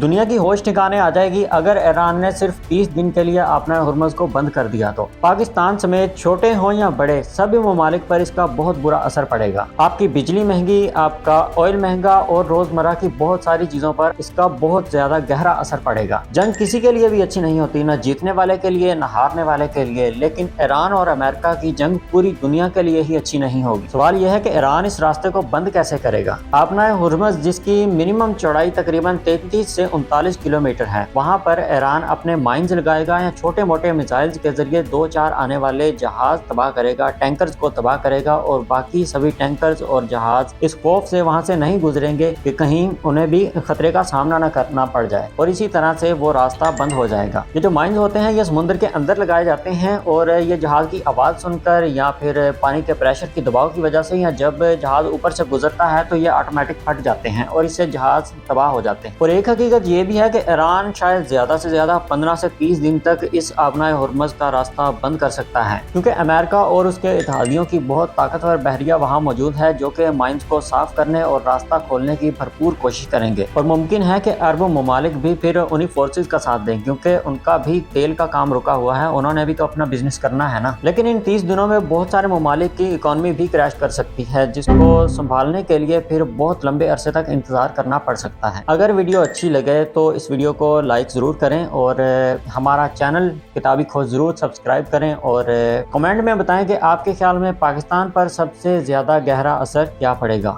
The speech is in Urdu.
دنیا کی ہوش ٹھکانے آ جائے گی اگر ایران نے صرف 30 دن کے لیے اپنا ہرمز کو بند کر دیا تو پاکستان سمیت چھوٹے ہوں یا بڑے سبھی ممالک پر اس کا بہت برا اثر پڑے گا۔ آپ کی بجلی مہنگی، آپ کا آئل مہنگا اور روزمرہ کی بہت ساری چیزوں پر اس کا بہت زیادہ گہرا اثر پڑے گا۔ جنگ کسی کے لیے بھی اچھی نہیں ہوتی، نہ جیتنے والے کے لیے نہ ہارنے والے کے لیے، لیکن ایران اور امریکہ کی جنگ پوری دنیا کے لیے ہی اچھی نہیں ہوگی۔ سوال یہ ہے کہ ایران اس راستے کو بند کیسے کرے گا؟ اپنا ہرمز جس کی منیمم چوڑائی تقریباً 33 سے 39 کلومیٹر ہے، وہاں پر ایران اپنے مائنز لگائے گا یا چھوٹے موٹے میزائلز کے ذریعے 2-4 آنے والے جہاز تباہ کرے گا، ٹینکرز کو تباہ کرے گا، اور باقی سبھی ٹینکرز اور جہاز اس خوف سے وہاں سے نہیں گزریں گے کہ کہیں انہیں بھی خطرے کا سامنا نہ کرنا پڑ جائے، اور اسی طرح سے وہ راستہ بند ہو جائے گا۔ یہ جو مائنز ہوتے ہیں یہ سمندر کے اندر لگائے جاتے ہیں، اور یہ جہاز کی آواز سن کر یا پھر پانی کے پریشر کی دباؤ کی وجہ سے یا جب جہاز اوپر سے گزرتا ہے تو یہ آٹومیٹک پھٹ جاتے ہیں اور اس سے جہاز تباہ ہو جاتے ہیں۔ اور ایک حقیقت یہ بھی ہے کہ ایران شاید زیادہ سے زیادہ 15 سے 30 دن تک اس آبنائے ہرمز کا راستہ بند کر سکتا ہے، کیونکہ امریکہ اور اس کے اتحادیوں کی بہت طاقتور بحریہ وہاں موجود ہے جو کہ مائنز کو صاف کرنے اور راستہ کھولنے کی بھرپور کوشش کریں گے، اور ممکن ہے کہ عرب ممالک بھی پھر انہی فورسز کا ساتھ دیں، کیونکہ ان کا بھی تیل کا کام رکا ہوا ہے، انہوں نے بھی تو اپنا بزنس کرنا ہے نا۔ لیکن ان 30 دنوں میں بہت سارے ممالک کی اکانومی بھی کریش کر سکتی ہے، جس کو سنبھالنے کے لیے پھر بہت لمبے عرصے تک انتظار کرنا پڑ سکتا ہے۔ اگر ویڈیو اچھی لگے تو اس ویڈیو کو لائک ضرور کریں، اور ہمارا چینل کتابی کھوج ضرور سبسکرائب کریں، اور کمنٹ میں بتائیں کہ آپ کے خیال میں پاکستان پر سب سے زیادہ گہرا اثر کیا پڑے گا۔